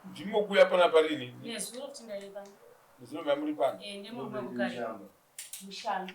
Ndimo kuya pana parini. Nezuro tindayipa. Nezuro mamuri pana. Ndimo mukari. Mushango.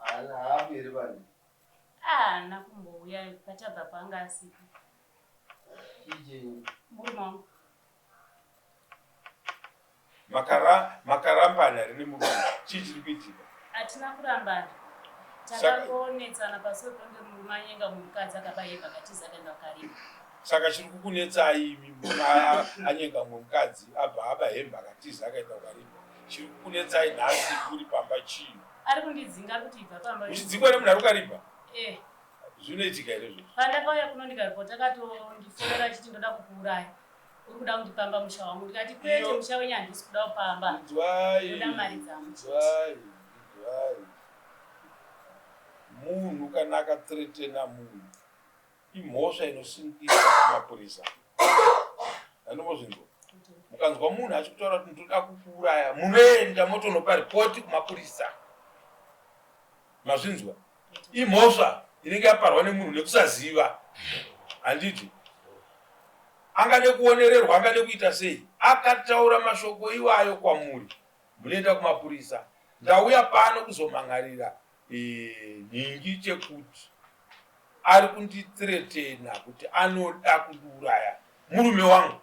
Ala hapi ere bani. Nakumbouya pachabva panga asipo. Ije. Murimo. Makarambana rini mugana. Chichiri kuitika. Atina kurambana. Takangonetsana pamusoro penge murume anyenga mukadzi akabayeva katiza akaenda kukarima. Saka chiri kukunetsai murume anyenga mukadzi abva abahemba akatiza akaenda kukarima. Chiri kukunetsai nhasi kuri pamba chii. Ari kundidzinga kuti ibva pamba. Uchidzingwa nemunhu ari kukarima? Zvinoitika here izvozvo? Pandakauya kuno ndikaripota akatondifora achiti ndoda kukuuraya. Uri kuda kundipamba musha wangu. Ndikati kwete musha wenyu handisi kuda kupamba. Ndoda mari dzangu. Munhu kana akathiretena munhu imhosva inosimukira kumapurisa. Andomozvinzwa. Mukanzwa munhu achikutaura kuti ndoda kukuuraya, munoenda motonopa ripoti kumapurisa. Mazvinzwa? Imhosva inenge yaparwa nemunhu nekusaziva. Handiti angade kuonererwa, angade kuita sei? Akataura mashoko iwayo kwamuri, munoenda kumapurisa. Ndauya pano kuzomhangarira nhingi chekuti ari kundithiretena kuti anoda kundiuraya murume wangu.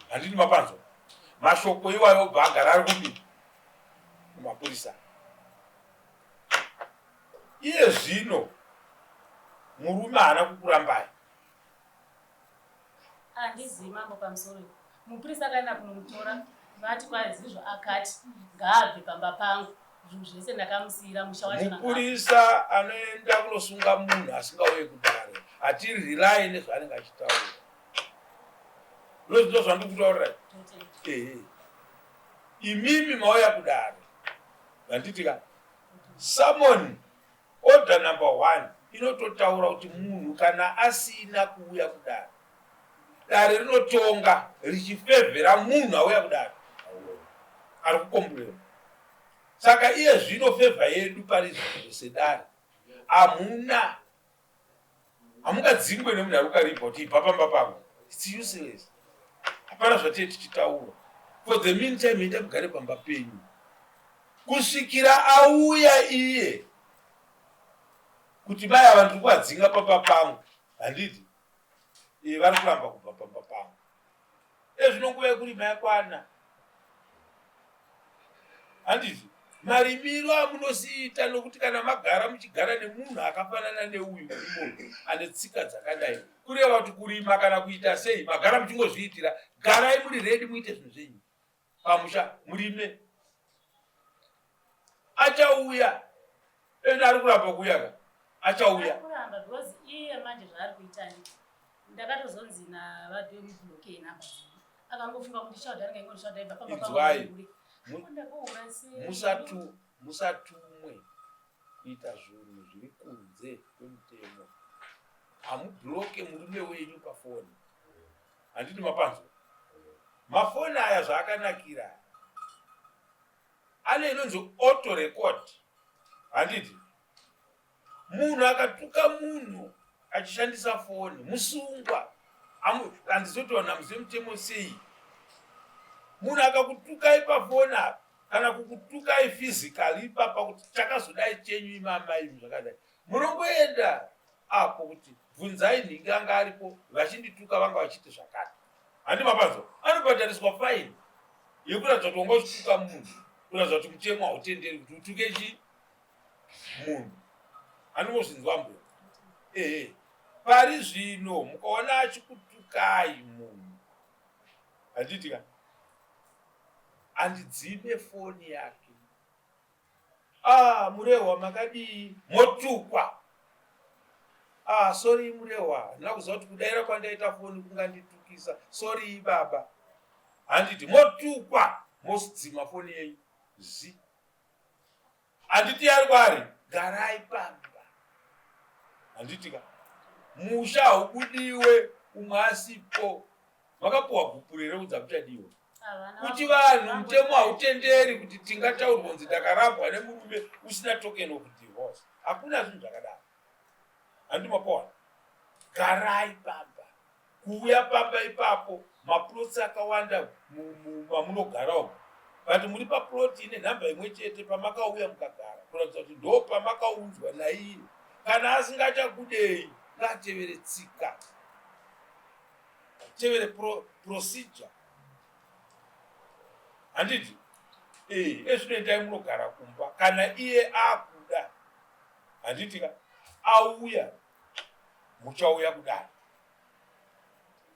Handiti mapanzwa? Mashoko iwayo obva agara ari kudini? Kumapurisa. Iye zvino murume haana kukurambai. Handizivi mambo pamusoro. Mupurisa akaenda kunomutora vati kwazizvo akati ngaabve pamba pangu. Zvinhu zvese ndakamusiyira musha wacho. Mupurisa anoenda kunosunga munhu asingauye kudare hatirirayi nezvaanenge achitaura. Ndozvo zvandikutaurirai. Imimi mauya kudare. Handitika summon order number 1 inototaura kuti munhu kana asina kuuya kudare, dare rinotonga richifevhera munhu auya kudare ari kukomburera. Saka iye zvino fevha yedu pari zvizvo sedare hamungadzingwe nemunhu ari kukaribva kuti ibva pamba pangu. It's useless. Hapana zvatei tichitaura. For the meantime enda mugare pamba penyu kusvikira auya iye kuti mai ava ndiri kuvadzinga pamba pangu. Handiti vari kuramba kubva pamba pangu. Ezvino nguva yekuri mayakwana. Handiti marimiro amunosiita nokuti kana magara muchigara nemunhu akafanana neuyu munhu ane tsika dzakadai, kureva kuti kurima kana kuita sei magara muchingozviitira. Garai muri redi muite zvinhu zvenyu pamusha, murime. Achauya enda ari kuramba kuuya achauya. Kuramba because iye manje zvaari kuita ni. Ndakatozonzi navadhi vemubhuloke inhamba akangofunga kuti shaudha ringe ngorishaudha ibva pamba pangu. Musatumwe kuita zvinhu zviri kunze kwemutemo. Hamubhuroke murume wenyu pafoni. Handiti mapanzwa? Mafoni aya zvaakanakira ane inonzi auto record. Handiti munhu akatuka munhu achishandisa foni musungwa. Handizotoona muzemutemo sei. Munhu akakutukai pafoni apa kana kukutukai physically ipapa kuti chakazodai chenyu imamai zvakadai, munongoenda apo kuti bvunzai nhingi anga aripo vachindituka vanga vachiti zvakati. Handi mapanzwa? Anobhadhariswa faini yekuratidza kuti wanga uchituka munhu, kuratidza kuti mutemo hautenderi kuti utuke chi munhu. Handimozvinzwa mbuya? Pari zvino mukaona achikutukai munhu, handitika andidzime foni yake. Murehwa makadii? Motukwa. Sorry murehwa, ndina kuziva kuti kudaira kwandaita foni kunganditukisa. Sorry baba. Handiti motukwa, mosidzima foni yenyu. Handiti ari kwari garai pamba. Handitika musha haubudiwe umwe asipo. Makapuwa gupurire udza kuchadiwa. Kuti vanhu mutemo hautenderi kuti tingataurwa kunzi ndakarambwa nemurume usina token of divorce. Hakuna zvinhu zvakadaro. Handi mapawana. garai pamba. Kuuya pamba ipapo maplotsi akawanda mamunogara umo. But muri paploti ine nhamba imwe chete pamakauya mukagara. Kuratidza kuti ndo pamakaunzwa naiye. Kana asingachakudei ngatevere tsika. Tevere procedure. Handiti? Ezvinoendai munogara kumba. Kana iye akuda. Handiti ka? Auya. Muchauya kudai.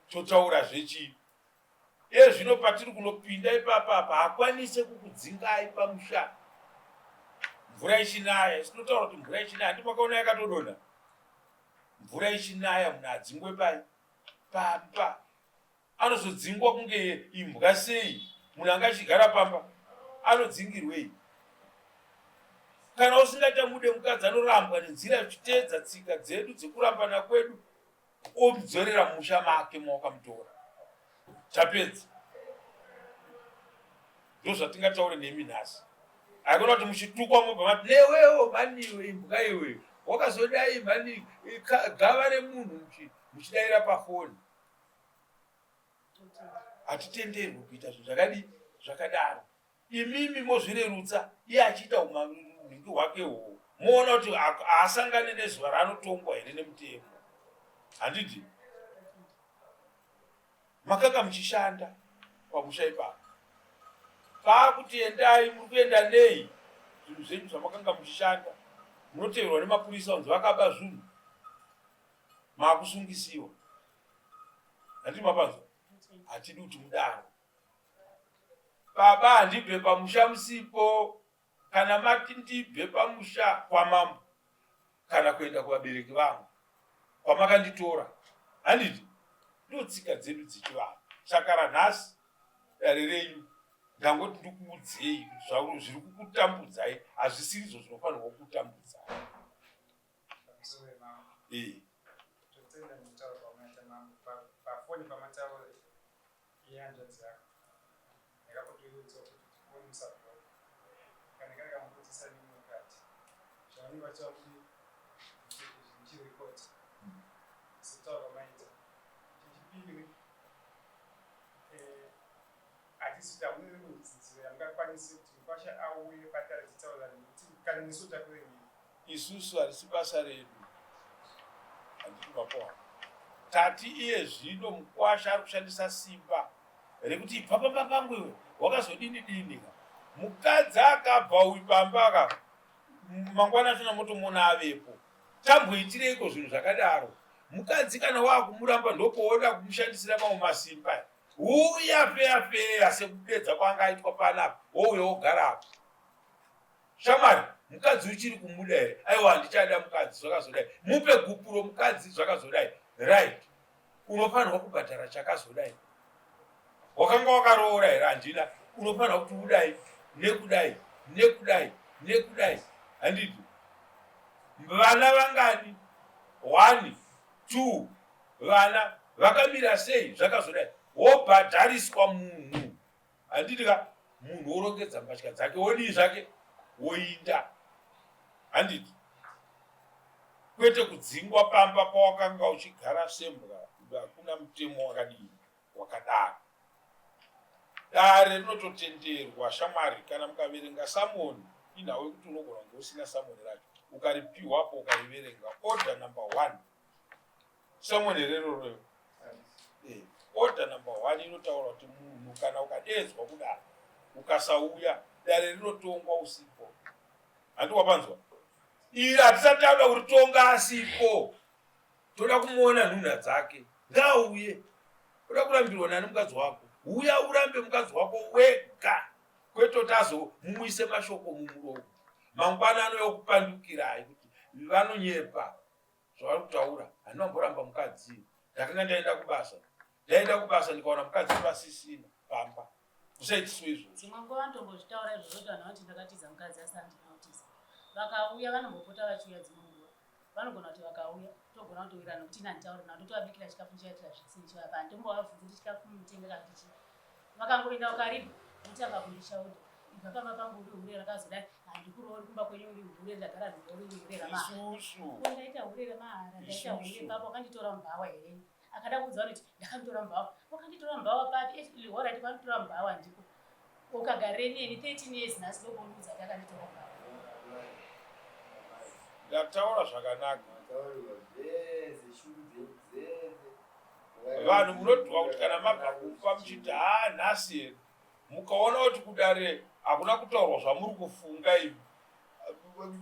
Totaura zvechi. Zvino patiri kunopinda ipapa hakwanise kukudzingai pamusha. Mvura ichinaya. Sinotaura kuti mvura ichinaya. Ndipakaona yakatodonha. Mvura ichinaya munhu adzingwe pai. Pamba. Anozodzingwa kunge imbwa sei. Munhu anga achigara pamba. Anodzingirwei. Kana usingachamude mukadzi anorambwa nenzira ichiteedza tsika dzedu dzekurambana kwedu. Omudzorera musha make mawakamutora. Tapedza. Ndozvatingataure nemi nhasi. Akona kuti muchitukwa mubva newewo maniwe imbwa iwe. Wakazodai mani gava remunhu muchidaira pafoni. Hatitenderwi kuita zvinhu zvakadi zvakadaro. Imimi mozvirerutsa iye achiita umaningi hwake hwo. Moona kuti haasangane nezuva raanotongwa here nemutemo. Handiti? Makanga muchishanda pamusha ipapo. Paakuti endai muri kuenda nei zvinhu zvenyu zvamakanga muchishanda. Munoteverwa nemapurisa kunzi vakaba zvinhu. Maakusungisiwa. Handiti mapanzwa? Hatidi kuti mudaro. Baba handibve pamusha musipo. Kana mati ndibve pamusha kwamambo. Kana kuenda kuvabereki vangu. Kwamakanditora. Handiti? Ndotsika dzedu dzichivanhu. Shakara nhasi dare renyu. Ndangoti ndikuudzei kuti zviri kukutambudzai hazvisirizo zvinofanirwa kukutambudzai. Pafoni pamataura yehanzvadzi yako ndakakutoudza kuti omusapota kana kakamuputisa nemukati zvavanenge vachiva kuti zvichirekota sitaura maita chechipiri hatisi hamune rimwe dzidziro yamungakwanisi kuti mukwasha auye patara tichitaura nekuti kana nesu takurenyera isusu harisi basa redu. Handiti mapoa. Tati iye zvino mukwasha ari kushandisa simba rekuti ipapa pangu iwe wakazodini dini. Mukadzi akabva uipamba mangwana asina motomona avepo. Tamboitireiko zvinhu zvakadaro. Mukadzi kana wakumuramba ndopooda kumushandisira mamwe masimba. Uya feya sekupedza kwanga aitwa panapa. Ouya ogara apo. Shamari, mukadzi uchiri kumuda here. Aiwa ndichada mukadzi zvakazodai. Mupe gupuro mukadzi zvakazodai. Right. Unofanirwa kubhadhara chakazodai. Wakanga wakaroora here handina. Unofanirwa kuti udai nekudai. Handiti? Vana vangani? 1, 2. Vana vakamira sei zvakazodai. Wobhadhariswa munhu. Handiti ka? Munhu orongedza mbatya dzake wodii zvake woinda. Handiti? Kwete kudzingwa pamba pawakanga uchigara sembwa. Hakuna mutemo wakadini wakadaro. Dare rinototenderwa shamwari kana mukaverenga Samoni. Inawe kuti unogona kunge usina Samoni racho. Ukaripiwapo ukariverenga. Order number 1. Samoni rero. Order number 1 inotaura kuti munhu kana ukadedzwa kudaro ukasauya dare rinotongwa usipo. Handi wapanzwa? Iri hatisati tauda kuritonga asipo. Toda kumuona nhunha dzake. Ngauye. Toda kurambirwa nani mukadzi wako. Uya urambe mukadzi wako wega. Kwete tazo mumuise mashoko mumuromo. Mangwana anokupandukirai kuti vanonyepa. Zvavari kutaura. Handina kumboramba mukadzi. Ndakanga ndaenda kubasa ndikaona mukadzi pasisina pamba. Kusaitiswa izvo. Dzimwe nguva vanotombozvitaura izvozvo kuti vanhu vanoti ndakatiza mukadzi asi handinotiza. Vakauya vanombopota vachiuya dzimwe nguva. Vanogona kuti vakauya togona kutowirana kuti nanditaura navo totovabikira chikafu chiyaitira zvisini chivapa. Ndombovabvunza kuti chikafu mutenga kana kuti vakangoenda ukaribu ndotanga kundishaudha. ndakafamba pangu uri urera akazodai handikuroori kumba kwenyu uri urere ndagara ndori urera isusu ndaita urere mahara ndaita urere papo wakanditora mubhawa here akada kuudza kuti ndakanditora mubhawa wakanditora mubhawa papi orati kwanitora mubhawa ndiko ukagarire neni 13 years nhasi ndokuudza kuti akanditora mubhawa ndataura zvakanaka Mataurirwa zvese, shungu dzenyu dzese. vanhu munodhwa kuti kana mabva kufa muchiti nhasi here mukaona kuti kudare hakuna kutaurwa zvamuri kufunga ivi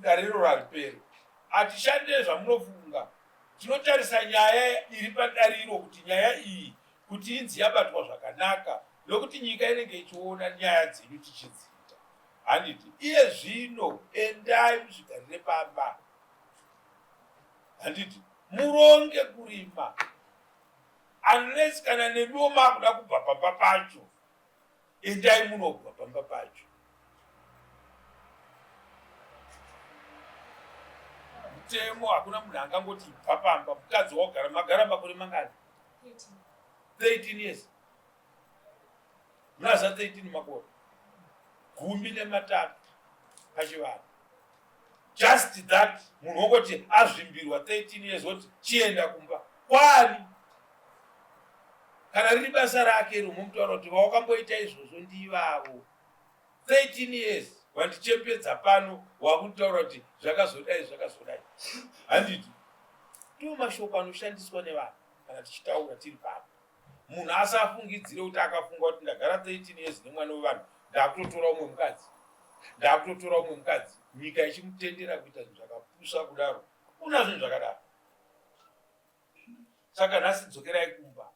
dare iro rariperi hatishandire zvamunofunga tinotarisa nyaya iri padariro kuti nyaya iyi kuti inzi yabatwa zvakanaka nokuti nyika inenge ichiona nyaya dzenyu tichidziita handiti iye zvino endai muzvigarire pamba handiti muronge kurima unless kana nemiwo makuda kubva pamba pacho endai munobva pamba pacho mutemo hakuna munhu angangoti bva pamba mukadzi waugara magara makore mangani 13 years munaza 13 makore 13 pachivanhu just that munhu wongoti azvimbirwa 13 years oti chienda kumba kwani kana riri basa rake romumutaura kuti vawakamboita izvozvo ndivavo 13 years wandichembedza pano wakutaura kuti zvakazodai handiti ndiwo mashoko anoshandiswa nevanhu kana tichitaura tiri pano munhu asafungidzire kuti akafunga kuti ndagara 13 years nemwana wevanhu ndakutotora umwe mukadzi nyika ichimutendera kuita zvinhu zvakapusa kudaro una zvinhu zvakadaro saka nhasi dzokerai kumba